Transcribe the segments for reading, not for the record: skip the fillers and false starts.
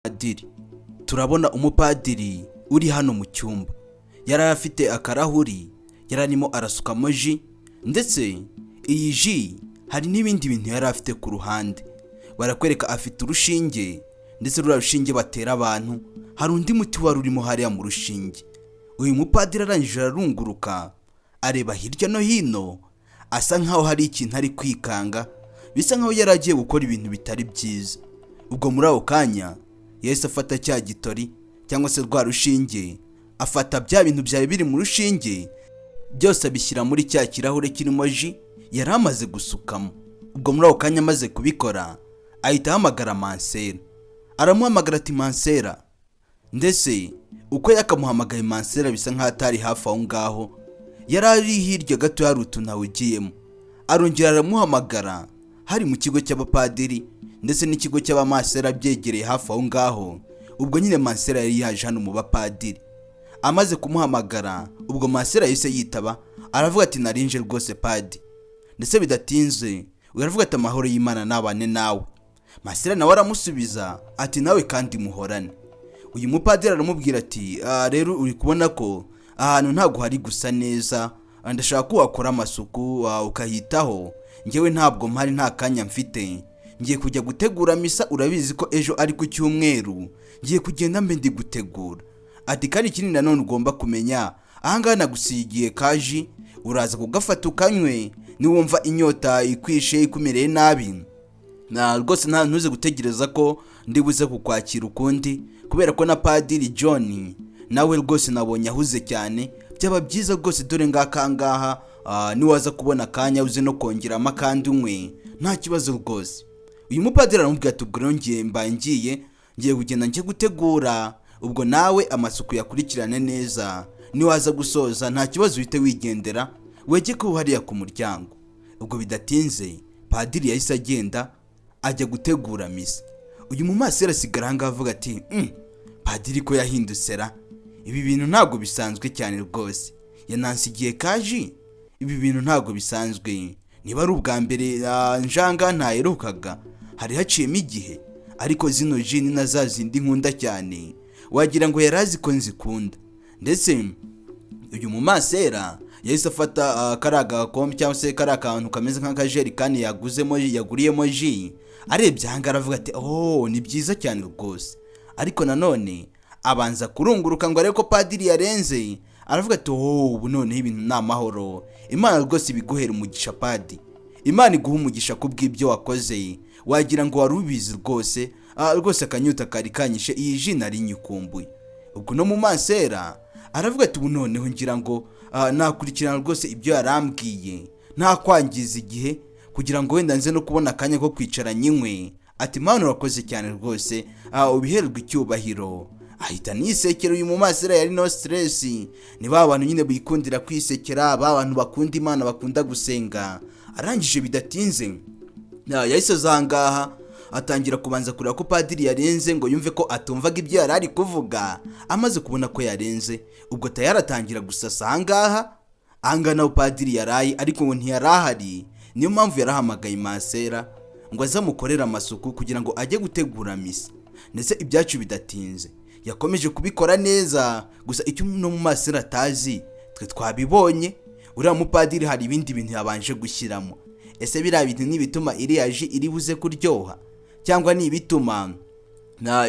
Padiri. Turabona umupadiri uri hano mu cyumba. Yari afite akarahuri, yari arimo arasukamo ji, ndetse iyi ji hari n'ibindi bintu yari afite ku ruhande. Barakwereka afite urushinge, ndetse ruriya rushinge batera abantu. Hari undi muti wari urimo hariya mu rushinge. Uyu mupadiri arangije ararunguruka, areba hirya no hino, asa nkaho hari ikintu ari kwikanga, bisa nkaho yari agiye gukora ibintu bitari byiza. Ubwo muri ako kanya yahise afata cya gitori cyangwa se rwa rushinge, afata bya bintu byari biri mu rushinge byose abishyira muri cya kirahure kirimo ji yari amaze gusukamo. Ubwo muri ako kanya amaze kubikora, ahita ahamagara Mansera. Aramuhamagara ati Mansera, ndetse uko yakamuhamagaye Mansera bisa nkaho atari hafi aho ngaho, yari ari hirya gato hari utuntu awugiyemo. Arongera aramuhamagara, hari mu kigo cy'abapadiri ndetse n'ikigo cy'abamansera byegereye hafi aho ngaho. Ubwo nyine Mansera yari yaje hano mu bapadiri. Amaze kumuhamagara, ubwo Mansera yahise yitaba, aravuga ati narinje rwose padi. Ndetse bidatinze aravuga ati amahoro y'Imana nabane nawe. Mansera nawe aramusubiza ati nawe kandi muhorane. Uyu mupadiri aramubwira ati rero uri kubona ko ahantu ntabwo hari gusa neza, ndashaka ko wakora amasuku ukahitaho. Ngewe ntabwo mpari, nta kanya mfite, ngiye kujya gutegura misa. Urabizi ko ejo ari ku cyumweru, ngiye kugenda mbe ndi gutegura. Ati kandi ikindi nanone ugomba kumenya, ahangaha nagusigiye kaji, uraza kugafata ukanywe, niwumva inyota ikwishe ikumereye nabi, rwose nta ntuze gutegereza ko ndibuze kukwakira ukundi, kubera ko na Padiri John nawe rwose nabonye ahuze cyane. Byaba byiza rwose dore ngakangaha niwaza kubona akanya uze no kongeramo kandi unywe, nta kibazo rwose. Uyu mupadiri aramubwira ati ubwo ngiye kugenda njye gutegura, ubwo nawe amasuku yakurikirane neza, niwaza gusoza nta kibazo uhite wigendera wege ko hariya ku muryango. Ubwo bidatinze Padiri yahise agenda ajya gutegura misa. Uyu mumasera asigara ahangaha avuga ati Padiri ko yahindutse ra, ibi bintu ntabwo bisanzwe cyane rwose, yanansigiye kaji, ibi bintu ntabwo bisanzwe. Niba ari ubwa mbere njanga ntaherukaga, hari haciyemo igihe, ariko zino ji ni na za zindi nkunda cyane, wagira ngo yarazi ko nzikunda. Ndetse uyu mumasera yahise afata kariya gakombe cyangwa se kariya kantu kameze nk'akajerikani yaguriyemo ji, arebye ahangaha aravuga ati ni byiza cyane rwose. Ariko nanone abanza kurunguruka ngo arebe ko Padiri yarenze, aravuga ati ubu noneho ibintu ni amahoro. Imana rwose ibiguhera umugisha padi, Imana iguha umugisha kubw'ibyo wakoze, wagira ngo wari ubizi rwose. Rwose akanyuta kari kanyishe, iyi ji nari nyikumbuye. Ubwo no mu Mansera aravuga ati ubu noneho ngira ngo nakurikirana rwose ibyo yarambwiye, nta kwangiza igihe, kugira ngo wenda nze no kubona akanya ko kwicara nyinywe. Ati Mana urakoze cyane rwose, ubihererwe icyubahiro. Ahita nisekera. Uyu mu Mansera yari no stress, ni ba bantu nyine bikundira kwisekera, ba bantu bakunda Imana, bakunda gusenga. Arangije bidatinze yahise zangaha atangira kubanza kureba ko Padiri yarenze, ngo yumve ko atumvaga ibyo yari ari kuvuga. Amaze kubona ko yarenze, ubwo tayari atangira gusasa ahangaha naho Padiri yaraye, ariko ngo ntiyarahari. Niyo mpamvu yarahamagaye Mansera ngo azamukorera amasuku kugira ngo ajye gutegura misa. Ndetse ibyacu bidatinze yakomeje kubikora neza. Gusa icyo no mu Mansera atazi, twe twabibonye, uriya mupadiri hari ibindi bintu yabanje gushyiramo. Ese biriya bintu nibituma iriya ji iri buze kuryoha, cyangwa nibituma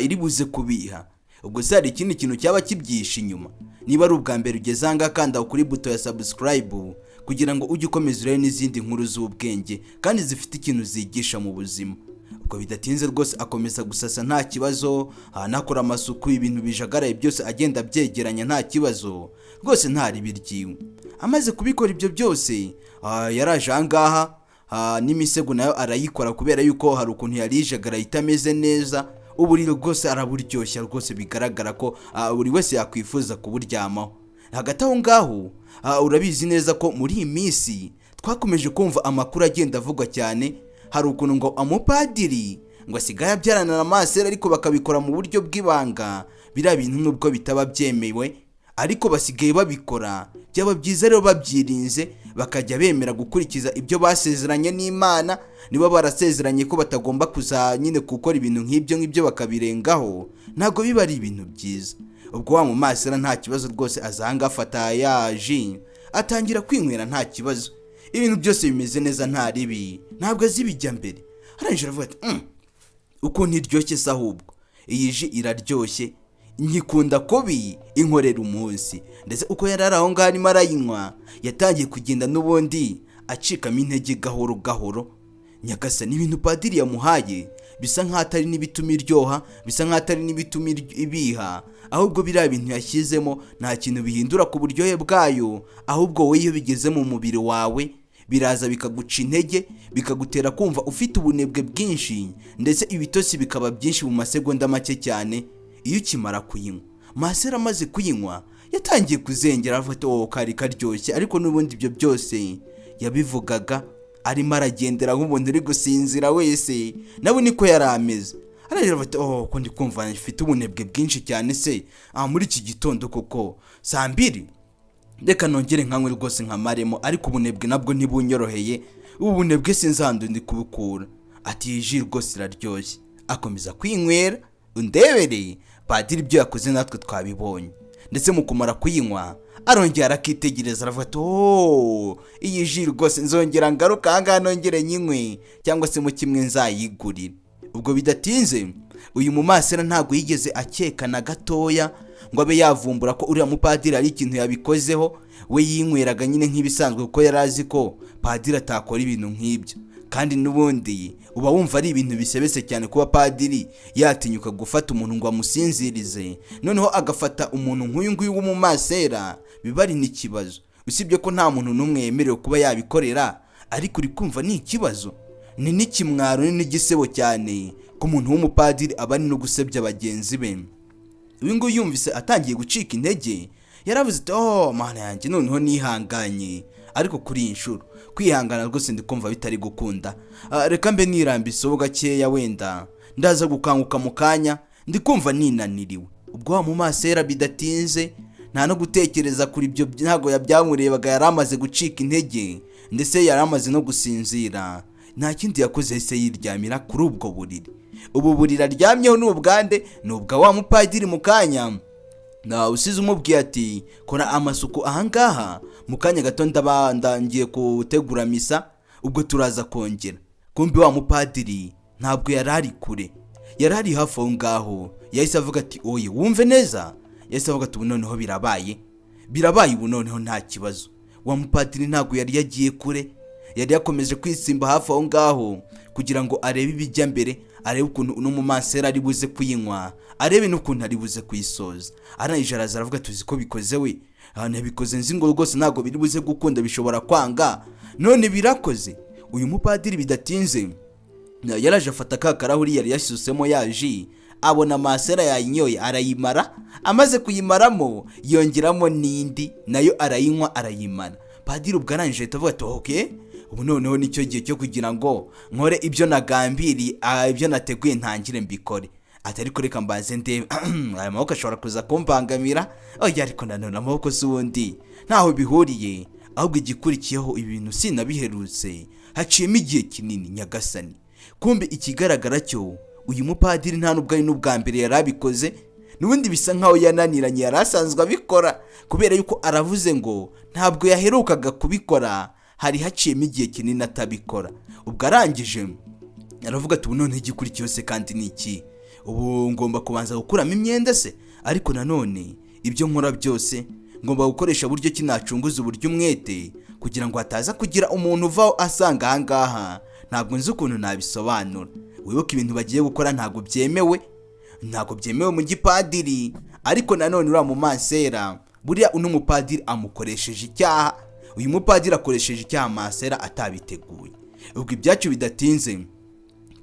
iri buze kubiha? Ubwo se hari ikindi kintu cyaba kibyisha inyuma? Niba ari ubwa mbere ugeze ahangaha, kanda kuri buto ya subscribe kugira ngo ujye ukomeza urebe n'izindi nkuru z'ubwenge kandi zifite ikintu zigisha mu buzima. Ubwo bidatinze rwose akomeza gusasa nta kibazo, anakora amasuku, ibintu bijagaraye byose agenda byegeranya nta kibazo rwose, ntari biryiwe. Amaze kubikora ibyo byose yaraje ahangaha, n'imisego nayo arayikora, kubera yuko hari ukuntu yarijagara itameze neza. Uburiro rwose araburyoshya rwose, bigaragara ko buri wese yakwifuza kuburyamaho. Hagati aho ngaho urabizi neza ko muri iyi minsi twakomeje kumva amakuru agenda avugwa cyane. Hari ukuntu ngo umupadiri ngo asigaye abyarana na Mansera, ariko bakabikora mu buryo bw'ibanga. Biriya bintu nubwo bitaba byemewe, ariko basigaye babikora. Byaba byiza rero babyirinze bakajya bemera gukurikiza ibyo basezeranye n'Imana. Niba barasezeranye ko batagomba kuza nyine gukora ibintu nk'ibyo bakabirengaho, ntabwo biba ari ibintu byiza. Ubwo wa mu Mansera nta kibazo rwose azanga afata yaji atangira kwinywera nta kibazo, ibintu byose bimeze neza nta ribi, ntabwo azibijya mbere. Arangije aravuga ati ukuntu iryoshye se, ahubwo iyi ji iraryoshye, nkikunda kubi inkorera umunsi. Ndetse uko yari ari aho ngaho arimo arayinywa, yatangiye kugenda n'ubundi acikamo intege gahoro gahoro. Nyagasani, ibintu padiri yamuhaye bisa nk'aho atari n'ibituma iryoha, bisa nk'aho atari n'ibituma ibiha, ahubwo biriya bintu yashyizemo nta kintu bihindura ku buryohe bwayo, ahubwo wowe iyo bigeze mu mubiri wawe biraza bikaguca intege, bikagutera kumva ufite ubunebwe bwinshi, ndetse ibitotsi bikaba byinshi mu masegonda make cyane iyo ukimara kuyinywa. Mansera amaze kuyinywa yatangiye kuzengera avuga kari karyoshye, ariko n'ubundi ibyo byose yabivugaga arimo aragendera nk'umuntu uri gusinzira wese, nawe niko yari ameze. Aragira ati ko ndi kumva mfite ubunebwe bwinshi cyane se, muri iki gitondo koko saa 2 reka nongere nkanywe rwose nkamaremo, ariko ubunebwe nabwo ntibunyoroheye, ubu bunebwe sinzandu ndi kubukura. Ati ji rwose iraryoshye. Akomeza kwinywera. Undebereye padiri ibyo yakoze natwe twabibonye. Ndetse mu kumara kuyinywa arongera arakitegereza aravuga ati iyi ji rwose nzongera ngaruka ahangaha nongere nyinywe, cyangwa se mu kimwe nzayigurira. Ubwo bidatinze uyu mu Mansera ntabwo yigeze akeka na gatoya ngo abe yavumbura ko uriya mupadiri ari ikintu yabikozeho. We yinyweraga nyine nk'ibisanzwe kuko yari azi ko padiri atakora ibintu nk'ibyo, kandi n'ubundi uba wumva ari ibintu bisebetse cyane kuba padiri yatinyuka gufata umuntu ngo amusinzirize, noneho agafata umuntu nk'uyu nguyu wo mu Mansera. Biba ari n'ikibazo, usibye ko nta muntu n'umwe yemerewe kuba yabikorera, ariko uri kumva ni ikibazo, ni n'ikimwaro, ni n'igisebo cyane ku muntu w'umupadiri aba ari no gusebya bagenzi be. Uyu nguyu yumvise atangiye gucika intege, yaravuze ati mana yanjye noneho nihanganye, ariko kuri iyi nshuro kwihangana rwose ndikumva bitari gukunda. Reka mbe nirambiseho gakeya, wenda ndaza gukanguka mu kanya, ndikumva ninaniriwe. Ubwo wa mu Mansera bidatinze nta no gutekereza kuri ibyo, ntago yabyamurebaga, yari amaze gucika intege ndetse yari amaze no gusinzira. Nta kindi yakoze, yahise yiryamira kuri ubwo buriri. Ubu buriri aryamyeho n'ubwande n'ubwa wa mupadiri. Mu kanya na usize umubwiye ati kora amasuku ahangaha, mu kanya gato ndabandangiye gutegura misa, ubwo turaza kongera. Kumbi wa mupadiri ntabwo yari ari kure, yari ari hafi aho ngaho. Yahise avuga ati oye wumve neza, yahise avuga ati ubu noneho birabaye ubu noneho nta kibazo. Wa mupadiri ntabwo yari yagiye kure, yari yakomeje kwisimba hafi aho ngaho kugira ngo arebe ibijya mbere, arebe ukuntu uno mu Mansera ari buze kuyinywa, arebe n'ukuntu ari buze kuyisoza. Arangije araza aravuga tuzi ko bikoze we, nabikoze nzi ngo rwose ntabwo biri buze gukunda, bishobora kwanga, none birakoze. Uyu mupadiri bidatinze yaraje afata ka karahuri yari yashyusemo yaji, abona Mansera yayinyoye arayimara. Amaze kuyimaramo yongeramo n'indi nayo arayinywa arayimara. Padiri ubwo arangije atavuga ati ubu noneho nicyo gihe cyo kugira ngo nkore ibyo nagambiriye, ibyo nateguye ntangire mbikore. Atari kureka mbaze ndebe aya maboko ashobora kuza kumbangamira. Ariko nanone amaboko si ubundi ntaho bihuriye, ahubwo igikurikiyeho ibintu sinabiherutse, haciyemo igihe kinini. Nyagasani, kumbe ikigaragara cyo uyu mupadiri nta nubwo ari n'ubwa mbere yarabikoze, n'ubundi bisa nkaho yananiranye yari asanzwe abikora, kubera yuko aravuze ngo ntabwo yaherukaga kubikora, hari haciyemo igihe kinini atabikora. Ubwo arangije aravuga ati ubu none igikurikiyeho se kandi ni iki? Ubu ngomba kubanza gukuramo imyenda se? Ariko nanone ibyo nkora byose ngomba gukoresha buryo kinacunguza uburyo umwete, kugira ngo hataza kugira umuntu uvaho asanga ahangaha. Ntabwo nzi ukuntu nabisobanura. Wibuke ibintu bagiye gukora ntabwo byemewe mu gipadiri, ariko nanone uriya mu Mansera buriya uno mupadiri amukoresheje icyaha. Uyu mupadiri akoresheje icyaha Mansera atabiteguye. Ubwo ibyacu bidatinze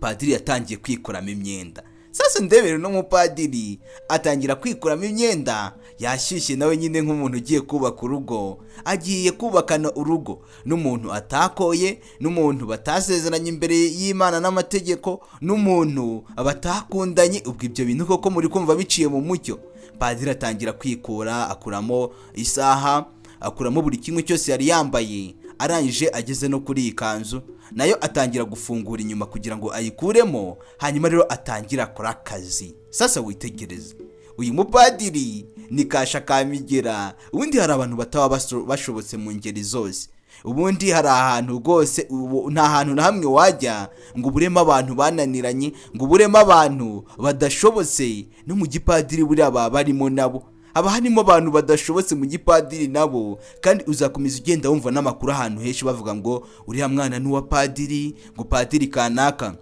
padiri yatangiye kwikoramo imyenda. Sasa ndebere no mupadiri atangira kwikuramo imyenda yashyushye nawe nyine nk'umuntu ugiye kubaka urugo, agiye kubakana urugo n'umuntu atakoye, n'umuntu batasezeranye imbere y'Imana n'amategeko, n'umuntu batakundanye. Ubwo ibyo bintu koko muri kumva biciye mu mucyo. Padiri atangira kwikura, akuramo isaha, akuramo buri kimwe cyose yari yambaye. Arangije ageze no kuri iyi kanzu nayo atangira gufungura inyuma kugira ngo ayikuremo, hanyuma rero atangira akora akazi. Sasa witegereze, uyu mupadiri ni kasha kamigera. Ubundi hari abantu bataba bashobotse mu ngeri zose. Ubundi hari ahantu rwose nta hantu na hamwe wajya ngo uburemo abantu bananiranye, ngo uburemo abantu badashobotse. No mu gipadiri buriya baba barimo nabo, haba harimo abantu badashobotse mu gipadiri nabo. Kandi uzakomeza ugenda wumva n'amakuru ahantu henshi bavuga ngo uriya mwana n'uwa padiri, ngo padiri kanaka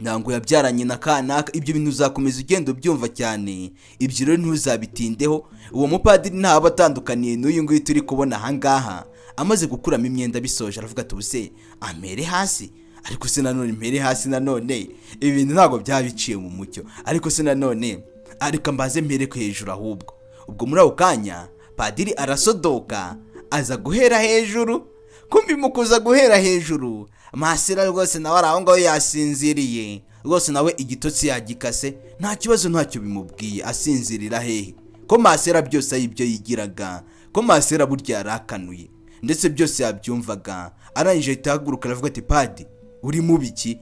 ntabwo yabyaranye na kanaka. Ibyo bintu uzakomeza ugenda ubyumva cyane, ibyo rero ntuzabitindeho. Uwo mupadiri ntaba atandukaniye n'uyu nguyu turi kubona ahangaha. Amaze gukuramo imyenda bisoje aravuga ati ubuse amere hasi, ariko se nanone mpere hasi nanone. Ibi bintu ntabwo byabiciye mu mucyo, ariko se nanone ariko mbaze mpere ko hejuru ahubwo. Ubwo muri ako kanya padiri arasodoka aza guhera hejuru. Kumbi mu kuza guhera hejuru, Mansera rwose nawe araho ngaho yasinziriye rwose, nawe igitotsi yagikase, nta kibazo ntacyo bimubwiye. Asinzirira hehe ko Mansera byose ari ibyo yigiraga, ko Mansera burya yarakanuye ndetse byose yabyumvaga. Arangije itahaguruka aravuga ati padi uri mu biki?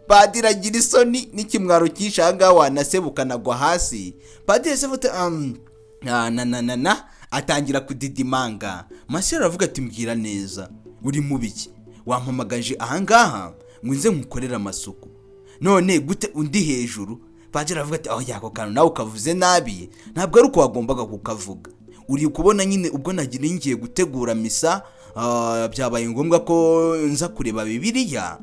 Padiri agira isoni n'ikimwaro cyinshi ahangaha wanasebuka nagwa hasi. Padiri yasebuta atangira kudidimanga. Mansera aravuga ati mbwira neza uri mu biki? Wampamagaje ahangaha ngo nze nkukorera amasuku, none gute undi hejuru? Padiri aravuga ati aho yako kantu nawe ukavuze nabi, ntabwo ari uko wagombaga kukavuga. Uri kubona nyine ubwo nagira ngiye gutegura misa, byabaye ngombwa ko nza kureba Bibiliya,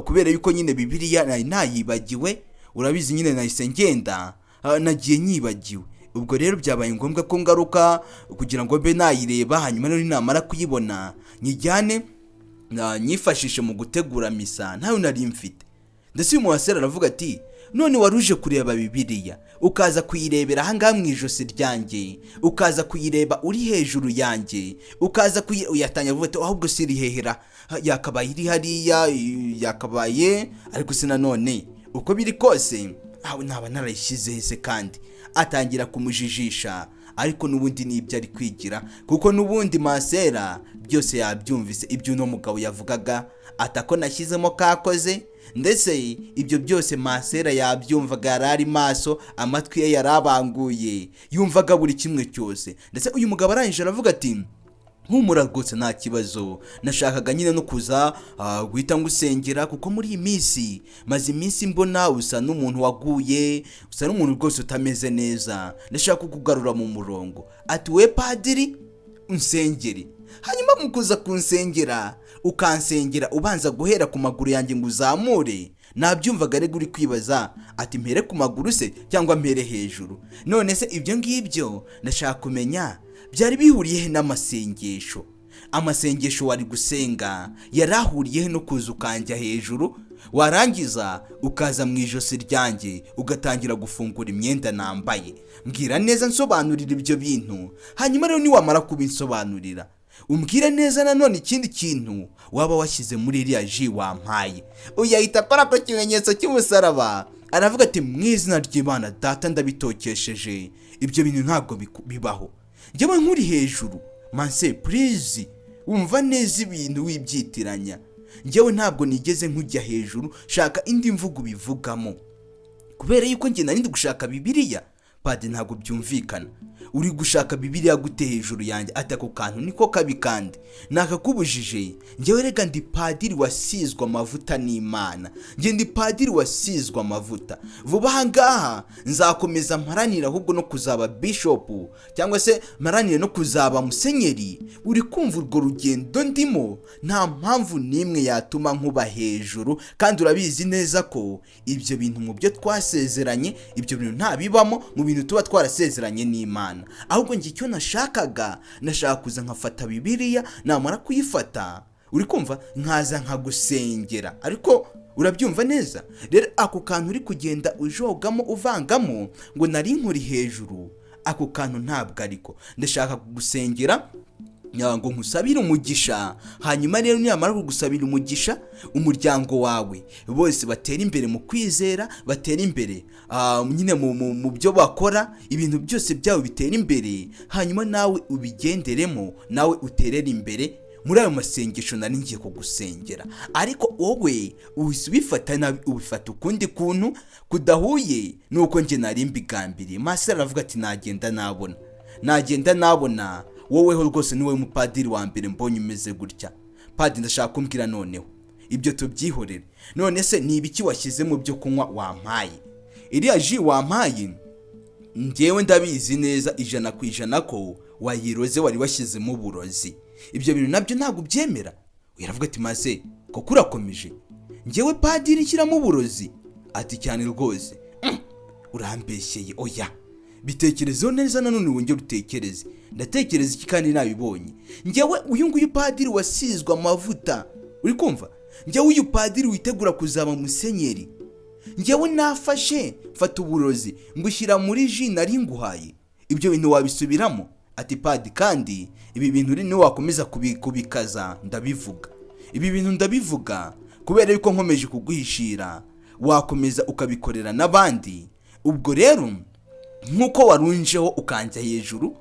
kubera yuko nyine Bibiliya nayibagiwe. Urabizi nyine nahise ngenda nagiye nyibagiwe. Ubwo rero byabaye ngombwa ko ngaruka kugira ngo mbe nayireba, hanyuma rero namara kuyibona nyijyane nyifashishe mu gutegura misa. Ntawe nari mfite. Ndetse uyu Mansera aravuga ati none waruje kureba Bibiliya ukaza kuyirebera ahangaha mu ijosi ryanjye, ukaza kuyireba uri hejuru yanjye, ukaza uyatangira kuvuga ati ahubwo siri hehera, yakabaye iri hariya, yakabaye. Ariko se nanone uko biri kose aho naba narayishyize hese. Kandi atangira kumujijisha, ariko nubundi nibyo ari kwigira, kuko nubundi Mansera byose yabyumvise. Ibyo uno mugabo yavugaga atako nashyizemo kakoze, ndetse ibyo byose Mansera yabyumvaga, yarari maso, amatwi ye yarabanguye, yumvaga buri kimwe cyose. Ndetse uyu mugabo arangije aravuga ati humura rwose nta kibazo, nashakaga nyine no kuza guhita ngusengera, kuko muri iyi minsi maze iminsi mbona usa n'umuntu waguye, usa n'umuntu rwose utameze neza, ndashaka kukugarura mu murongo. Ati we padiri unsengere. Hanyuma mu kuza kunsengera ukansengera ubanza guhera ku maguru yanjye ngo uzamure, nabyumvaga rero uri kwibaza ati mpere ku maguru se cyangwa mpere hejuru? None se ibyo ngibyo ndashaka kumenya byari bihuriye n'amasengesho. Amasengesho wari gusenga yarahuriye no kuza ukanja hejuru, warangiza ukaza mu ijosi ryanjye ugatangira gufungura imyenda nambaye. Mbwira neza nsobanurira ibyo bintu, hanyuma rero niwamara kubinsobanurira umbwire neza nanone ikindi kintu waba washyize muri iriya ji wampaye. Uyahita akora ko kimenyetso cy'umusaraba, aravuga ati mu izina ry'Imana data ndabitokesheje, ibyo bintu ntabwo bibaho. Njyewe nkuri hejuru Manse, please wumva neza ibintu wibyitiranya. Njyewe ntabwo nigeze nkujya hejuru, shaka indi mvugo bivugamo, kubera yuko njye nari ndi gushaka Bibiliya. Padi ntabwo byumvikana, uri gushaka Bibiliya gute hejuru yanjye? Atako kantu niko kabi kandi nakakubujije. Njyewe rega ndi padiri wasizwe amavuta n'Imana, njye ndi padiri wasizwe amavuta. Vuba ahangaha nzakomeza mparanira ahubwo no kuzaba bishop, cyangwa se mparanire no kuzaba musenyeri. Uri kumva urwo rugendo ndimo, nta mpamvu n'imwe yatuma nkuba hejuru, kandi urabizi neza ko ibyo bintu mu byo twasezeranye, ibyo bintu nta bibamo mu bintu tuba twarasezeranye n'Imana. Ahubwo njye icyo nashaka kuza nkafata Bibiliya, namara kuyifata uri kumva nkaza nkagusengera. Ariko urabyumva neza. Rero ako kantu uri kugenda ujogamo uvangamo ngo nari nkuri hejuru, ako kantu ntabwo ariko. Ndashaka kugusengera ngo nkusabire umugisha, hanyuma rero niyamara kugusabira umugisha, umuryango wawe bose batera imbere mu kwizera, batera imbere nyine mu byo bakora, ibintu byose byabo bitera imbere, hanyuma nawe ubigenderemo, nawe uterera imbere muri ayo masengesho nari ngiye kugusengera. Ariko wowe ubifata nabi, ubifata ukundi kuntu kudahuye nuko nje nari mbigambiriye. Mansera aravuga ati nagenda nabona woweho rwose niwe mupadiri wa mbere mbonye umeze gutya. Padiri ndashaka kumbwira noneho ibyo tubyihorere. None se ni ibiki washyize mu byo kunywa wampaye? Iriya ji wampaye njyewe ndabizi neza 100% ko wayiroze, wari washyizemo uburozi. Ibyo bintu nabyo ntabwo byemera. Uravuga ati maze koko urakomeje, njyewe padiri nshyiramo uburozi? Ati cyane rwose. Urambeshyeye. Oya, bitekerezeho neza, nanone wongere utekereze. Ndatekereza iki kandi nabibonye? Njyewe uyu nguyu padiri wasizwe amavuta, uri kumva? Njyewe uyu padiri witegura kuzaba musenyeri, njyewe nafashe mfata uburozi ngushyira muri ji nari nguhaye. Ibyo bintu wabisubiramo? Ati padi, kandi ibi bintu ni wakomeza kubikaza ndabivuga. Ibi bintu ndabivuga kubera yuko nkomeje kuguhishira, wakomeza ukabikorera n'abandi. Ubwo rero nkuko warunjeho ukanja hejuru,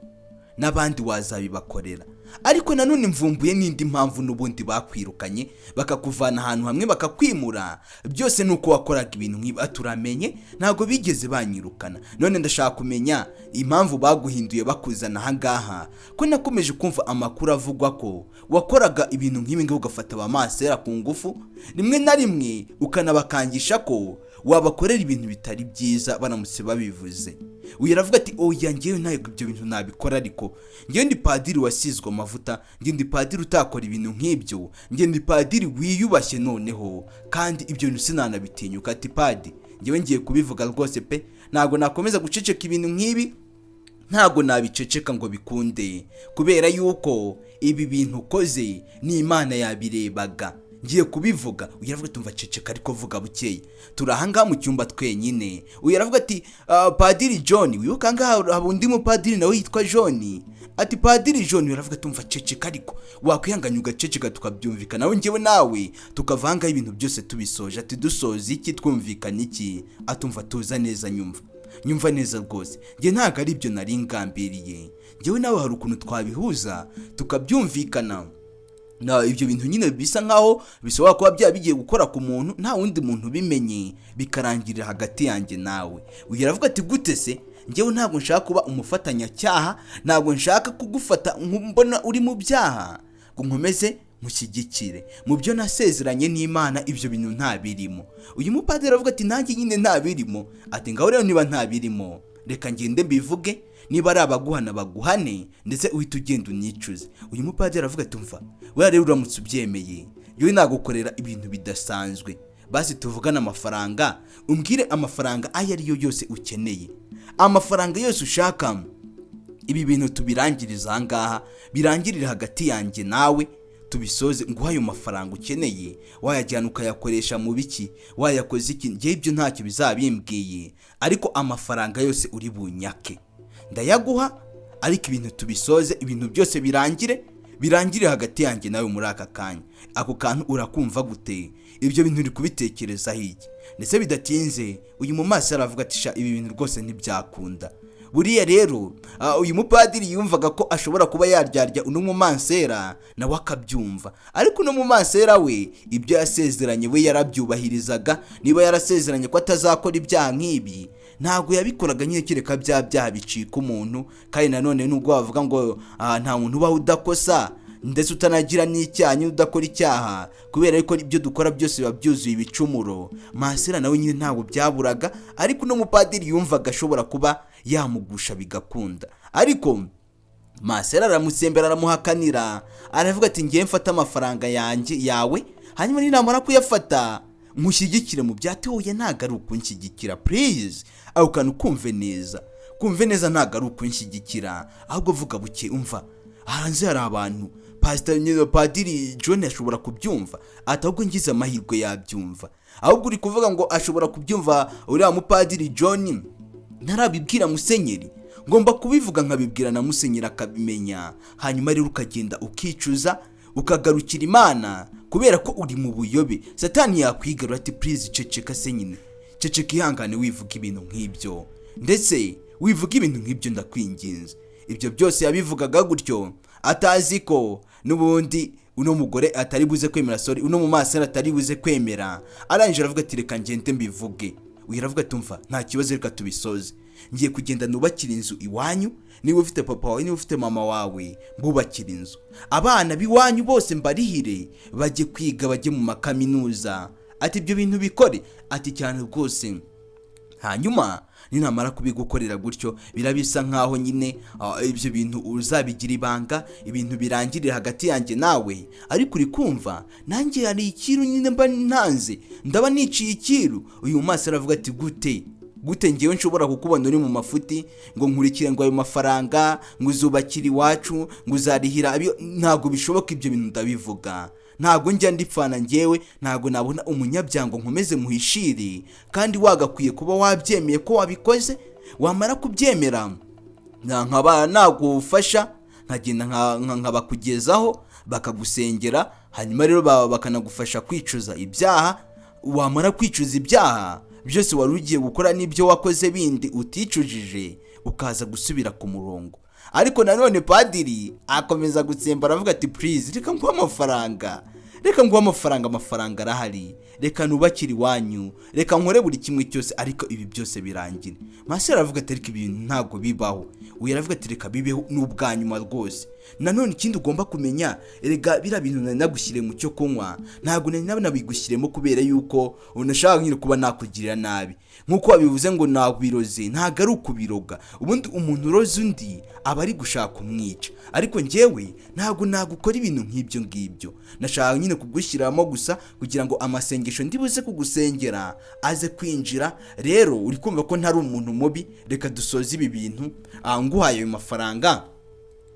n'abandi wazabibakorera. Ariko nanone mvumbuye n'indi mpamvu n'ubundi bakwirukanye bakakuvana ahantu hamwe bakakwimura. Byose nuko wakoraga ibintu nk'ibi. Aturamenye ntago bigeze banyirukana. None ndashaka kumenya impamvu baguhinduye bakuzana aha ngaha, ko nakomeje kumva amakuru avugwa ko wakoraga ibintu nk'ibi ngo ugafata ba Mansera ku ngufu, rimwe na rimwe ukanabakangisha ko wabakorera ibintu bitari byiza baramutse babivuze. Uyaravuga ati oya, njyewe ntabwo ibyo bintu nabikora, ariko njyewe ndi padiri wasizwe amavuta, njyewe ndi padiri utakora ibintu nk'ibyo, njyewe ndi padiri wiyubashye noneho, kandi ibyo bintu sinanabitinyuka. Ati padi, njyewe ngiye kubivuga rwose pe, ntabwo nakomeza guceceka ibintu nk'ibi, ntabwo nabiceceka ngo bikunde, kubera yuko ibi bintu ukoze ni Imana yabirebaga. Ngiye kubivuga. Uyaravuga tumva ceceka ariko vuga bukeye, turahanga mu cyumba twenyine. Uyaravuga ati padiri John, wibuka ngaha habundi mu padiri nawe yitwa John. Ati padiri John. Uyaravuga tumva ceceka ariko wakwihanganya ugaceceka tukabyumvikana, nawe njyewe nawe tukavanga ibintu byose tubisoje. Ati dusoza iki, twumvikana iki? Atumva tuza neza, nyumva neza rwose, njye ntago ari ibyo nari ngambiriye. Njyewe nawe hari ukuntu twabihuza tukabyumvikana. Ibyo bintu nyine bisa nkaho bisoba kuba bigiye gukora ku muntu, nta wundi muntu bimenye, bikarangirira hagati yanjye nawe. Uyaravuga ati gute se? Njyewe ntabwo nshaka kuba umufatanyacyaha, ntabwo nshaka kugufata mbona uri mu byaha, ngo nkomeze mushyigikire mu byo nasezeranye n'Imana. Ibyo bintu nta birimo. Uyu mupadiri aravuga ati nanjye nyine nta birimo. Ati ngaho rero niba nta birimo, reka ngende mbivuge, niba ari abaguhana baguhane, ndetse uhita ugenda unyicuze. Uyu mupadiri aravuga ati umva, we rero uramutse ubyemeye, yewe nagukorera ibintu bidasanzwe. Basi tuvugana amafaranga, umbwire amafaranga ayo ari yo yose ukeneye, amafaranga yose ushaka. Ibi bintu tubirangiriza aha ngaha, birangirire hagati yanjye nawe, tubisoze. Nguhaye amafaranga ukeneye, wayajyana ukayakoresha mu biki, wayakoze iki, njye ibyo ntacyo bizabimbwiye, ariko amafaranga yose uri bunyake ndayaguha, ariko ibintu tubisoze, ibintu byose birangire hagati yanjye nawe muri aka kanya. Ako kantu urakumva gute? Ibyo bintu uri kubitekereza hiki? Ndetse bidatinze uyu mu maso aravuga ati sha, ibi bintu rwose ntibyakunda. Buriya rero uyu mupadiri yumvaga ko ashobora kuba yaryarya uno mu Mansera nawe akabyumva, ariko uno mu Mansera we ibyo yasezeranye we yarabyubahirizaga. Niba yarasezeranye ko atazakora ibyaha nk'ibi, ntabwo yabikoraga nyine kereka bya byaha bicika umuntu. Kandi nanone nubwo bavuga ngo nta muntu ubaho udakosa, ndetse utanagira n'icyaha udakora icyaha, kubera yuko ibyo dukora byose biba byuzuye ibicumuro. Mansera nawe nyine ntabwo byaburaga, ariko uno mupadiri yumvaga ashobora kuba yamugusha bigakunda. Ariko Mansera aramusembera, aramuhakanira, aravuga ati ngiye mfata amafaranga yawe, hanyuma ninamara kuyafata mushyigikire mu byatoye. Ntago ari ukunshyigikira, please. Aho kantu kumve neza, ntago ari ukunshyigikira, ahubwo vuga buke. Umva, hanze hari abantu padiri John ashobora kubyumva, ahubwo ngize amahirwe yabyumva, ahubwo uri kuvuga ngo ashobora kubyumva uriya mupadiri John ntarabibwira musenyeri. Ngomba kubivuga nkabibwira na musenyeri akabimenya, hanyuma rero ukagenda ukicuza ukagarukira Imana kubera ko uri mu buyobe. Satani yakwigarura ati please ceceka se nyine, ceceka ihangane wivuga ibintu nk'ibyo, ndetse wivuga ibintu nk'ibyo ndakwinginze. Ibyo byose yabivugaga gutyo atazi ko n'ubundi uno mugore atari buze kwemera, uno mu Mansera atari buze kwemera. Arangije aravuga ati reka ngende mbivuge. Uyiravuga tumva nta kibazo, reka tubisoze, ngiye kugenda nubakira inzu iwanyu, niba ufite papa wawe niba ufite mama wawe mbubakira inzu, abana biwanyu bose mbarihire bajye kwiga bajye mu makaminuza. Ati ibyo bintu bikore, ati cyane rwose. Hanyuma ninamara kubigukorera gutyo birabisa nkaho nyine ibyo bintu uzabigira ibanga, ibintu birangirira hagati yanjye nawe. Ariko uri kumva nanjye hari ikiru nyine mba ntanze, ndaba niciye ikiru. Uyu Mansera aravuga ati gute ngewe nshobora kukubona uri mu mafuti ngo nkurikire ngo ayo mafaranga ngo uzubakira iwacu ngo uzarihira? Ntabwo bishoboka, ibyo bintu ndabivuga. Ntabwo njya ndipfana ngewe, ntabwo nabona umunyabyango nkomeze muhishiri, kandi wagakwiye kuba wabyemeye ko wabikoze. Wamara kubyemera nkaba nagufasha, nkagenda nkabakugezaho bakagusengera, hanyuma rero bakanagufasha kwicuza ibyaha. Wamara kwicuza ibyaha byose wari ugiye gukora n'ibyo wakoze bindi uticujije, ukaza gusubira ku murongo. Ariko nanone padiri akomeza gutsemba aravuga ati please reka nguhe amafaranga, amafaranga arahari, reka nubakire iwanyu, reka nkore buri kimwe cyose, ariko ibi byose birangire. Mansera aravuga ati ariko ibintu ntabwo bibaho. Uyu aravuga ati reka bibeho n'ubwanyuma rwose. Nanone ikindi ugomba kumenya, erega bira bintu nagushyire mu cyo kunywa, ntabwo nabigushyiremo kubera yuko unashaka nyine kuba nakugirira nabi. Nkuko wabivuze ngo nabiroze, ntago ari ukubiroga. Ubundi umuntu uroze undi aba ari gushaka kumwica, ariko njyewe ntabwo nagukora ibintu nk'ibyo ngibyo. Nashaka nyine kugushyiramo gusa kugira ngo amasengesho ndibuze kugusengera aze kwinjira. Rero uri kumva ko ntari umuntu mubi, reka dusoze ibi bintu. Nguhaye ayo mafaranga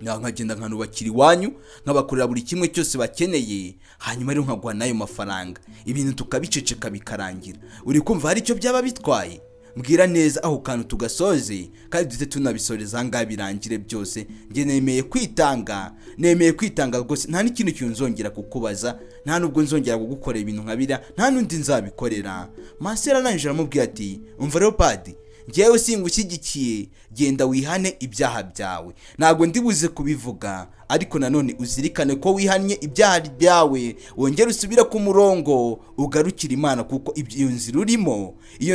nkagenda nkanubakira iwanyu, nkabakorera buri kimwe cyose bakeneye, hanyuma rero nkaguha n'ayo mafaranga, ibintu tukabiceceka bikarangira. Uri kumva hari icyo byaba bitwaye? Mbwira neza aho kantu tugasoze, kandi dute tunabisoreza ahangaha birangire byose. Njye nemeye kwitanga rwose, nta n'ikintu cyunzongera kukubaza, nta nubwo nzongera kugukorera ibintu nkabira, nta n'undi nzabikorera. Mansera arangije aramubwira ati umva rero padi, njyewe singushyigikiye, genda wihane ibyaha byawe. Ntabwo ndibuze kubivuga, ariko nanone uzirikane ko wihanye ibyaha byawe, wongere usubire ku murongo ugarukira Imana, kuko iyo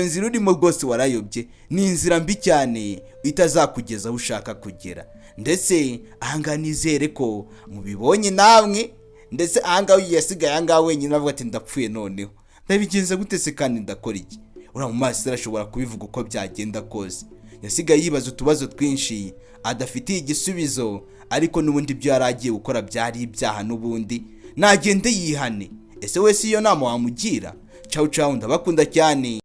nzira urimo rwose warayobye. Ni inzira mbi cyane itazakugeza aho ushaka kugera. Ndetse ahangaha nizere ko mubibonye namwe, ndetse ahangaha yasigaye ahangaha wenyine avuga ati ndapfuye, noneho ndabigenza gute se kandi ndakora iki? Uriya mu Mansera ashobora kubivuga uko byagenda kose, yasigaye yibaza utubazo twinshi adafitiye igisubizo, ariko n'ubundi ibyo yari agiye gukora byari ibyaha n'ubundi. Nagende yihane. Ese wese iyo nama wamugira? Ciao ndabakunda cyane.